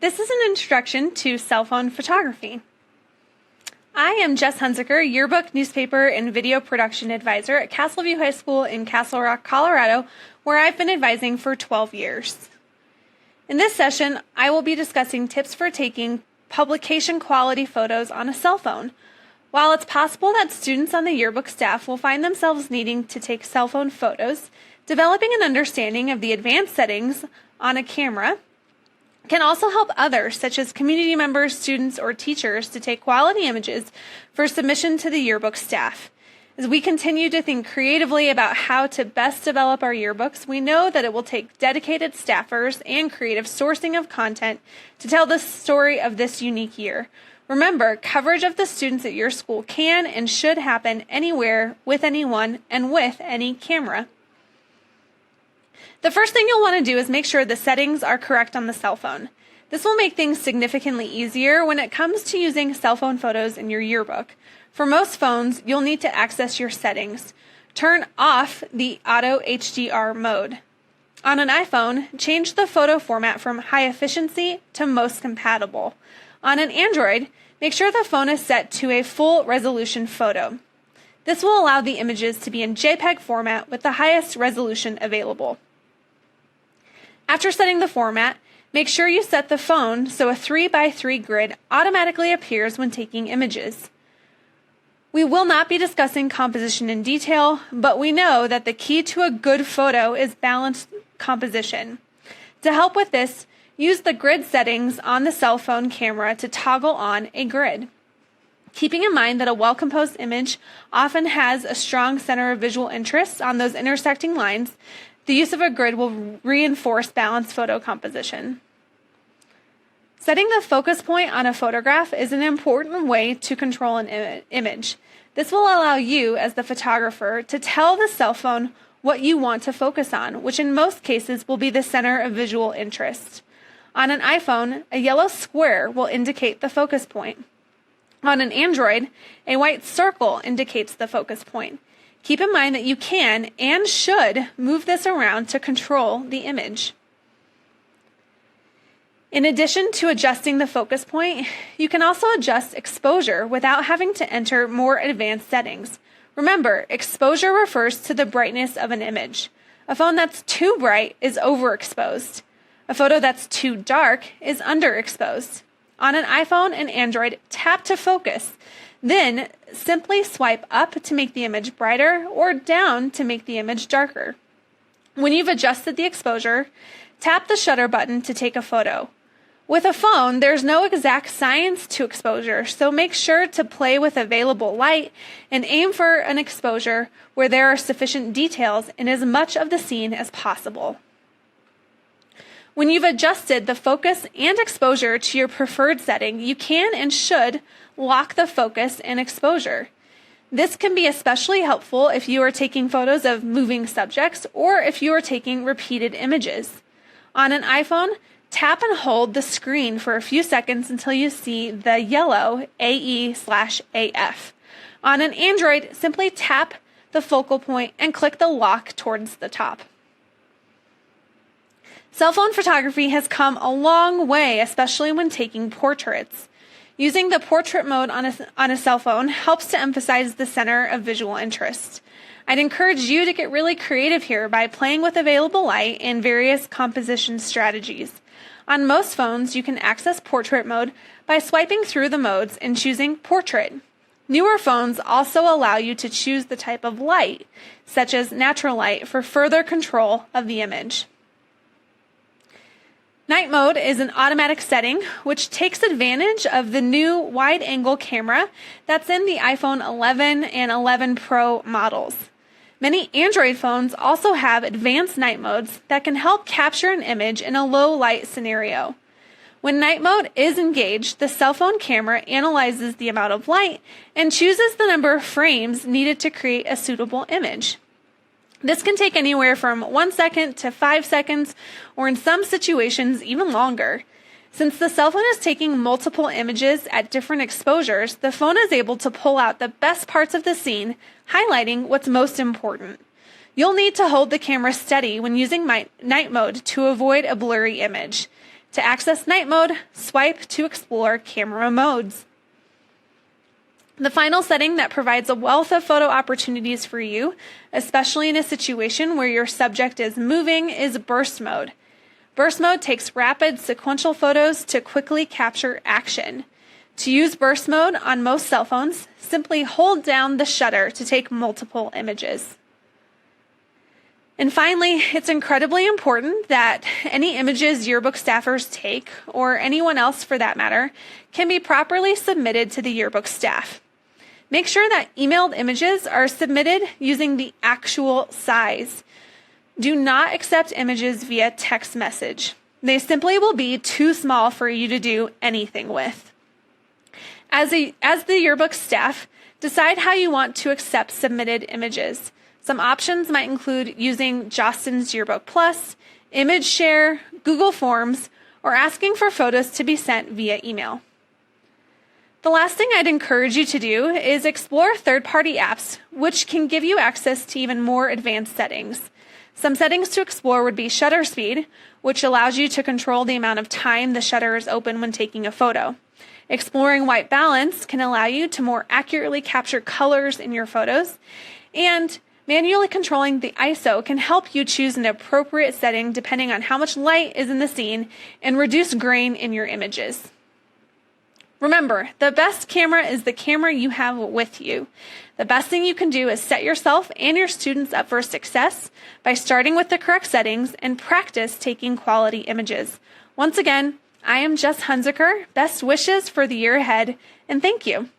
This is an introduction to cell phone photography. I am Jess Hunziker, yearbook, newspaper, and video production advisor at Castleview High School in Castle Rock, Colorado, where I've been advising for 12 years. In this session, I will be discussing tips for taking publication quality photos on a cell phone. While it's possible that students on the yearbook staff will find themselves needing to take cell phone photos, developing an understanding of the advanced settings on a camera can also help others, such as community members, students, or teachers, to take quality images for submission to the yearbook staff. As we continue to think creatively about how to best develop our yearbooks, we know that it will take dedicated staffers and creative sourcing of content to tell the story of this unique year. Remember, coverage of the students at your school can and should happen anywhere, with anyone, and with any camera. The first thing you'll want to do is make sure the settings are correct on the cell phone. This will make things significantly easier when it comes to using cell phone photos in your yearbook. For most phones, you'll need to access your settings. Turn off the Auto HDR mode. On an iPhone, change the photo format from high efficiency to most compatible. On an Android, make sure the phone is set to a full resolution photo. This will allow the images to be in JPEG format with the highest resolution available. After setting the format, make sure you set the phone so a 3x3 grid automatically appears when taking images. We will not be discussing composition in detail, but we know that the key to a good photo is balanced composition. To help with this, use the grid settings on the cell phone camera to toggle on a grid. Keeping in mind that a well-composed image often has a strong center of visual interest on those intersecting lines, the use of a grid will reinforce balanced photo composition. Setting the focus point on a photograph is an important way to control an image. This will allow you, as the photographer, to tell the cell phone what you want to focus on, which in most cases will be the center of visual interest. On an iPhone, a yellow square will indicate the focus point. On an Android, a white circle indicates the focus point. Keep in mind that you can and should move this around to control the image. In addition to adjusting the focus point, you can also adjust exposure without having to enter more advanced settings. Remember, exposure refers to the brightness of an image. A phone that's too bright is overexposed. A photo that's too dark is underexposed. On an iPhone and Android, tap to focus. Then simply swipe up to make the image brighter or down to make the image darker. When you've adjusted the exposure, tap the shutter button to take a photo. With a phone, there's no exact science to exposure, so make sure to play with available light and aim for an exposure where there are sufficient details in as much of the scene as possible. When you've adjusted the focus and exposure to your preferred setting, you can and should lock the focus and exposure. This can be especially helpful if you are taking photos of moving subjects or if you are taking repeated images. On an iPhone, tap and hold the screen for a few seconds until you see the yellow AE/AF. On an Android, simply tap the focal point and click the lock towards the top. Cell phone photography has come a long way, especially when taking portraits. Using the portrait mode on a cell phone helps to emphasize the center of visual interest. I'd encourage you to get really creative here by playing with available light and various composition strategies. On most phones, you can access portrait mode by swiping through the modes and choosing portrait. Newer phones also allow you to choose the type of light, such as natural light, for further control of the image. Night mode is an automatic setting which takes advantage of the new wide-angle camera that's in the iPhone 11 and 11 Pro models. Many Android phones also have advanced night modes that can help capture an image in a low-light scenario. When night mode is engaged, the cell phone camera analyzes the amount of light and chooses the number of frames needed to create a suitable image. This can take anywhere from 1 second to 5 seconds, or in some situations, even longer. Since the cell phone is taking multiple images at different exposures, the phone is able to pull out the best parts of the scene, highlighting what's most important. You'll need to hold the camera steady when using night mode to avoid a blurry image. To access night mode, swipe to explore camera modes. The final setting that provides a wealth of photo opportunities for you, especially in a situation where your subject is moving, is burst mode. Burst mode takes rapid sequential photos to quickly capture action. To use burst mode on most cell phones, simply hold down the shutter to take multiple images. And finally, it's incredibly important that any images yearbook staffers take, or anyone else for that matter, can be properly submitted to the yearbook staff. Make sure that emailed images are submitted using the actual size. Do not accept images via text message. They simply will be too small for you to do anything with. As the yearbook staff, decide how you want to accept submitted images. Some options might include using Jostens Yearbook Plus, Image Share, Google Forms, or asking for photos to be sent via email. The last thing I'd encourage you to do is explore third-party apps, which can give you access to even more advanced settings. Some settings to explore would be shutter speed, which allows you to control the amount of time the shutter is open when taking a photo. Exploring white balance can allow you to more accurately capture colors in your photos, and manually controlling the ISO can help you choose an appropriate setting depending on how much light is in the scene and reduce grain in your images. Remember, the best camera is the camera you have with you. The best thing you can do is set yourself and your students up for success by starting with the correct settings and practice taking quality images. Once again, I am Jess Hunziker. Best wishes for the year ahead, and thank you.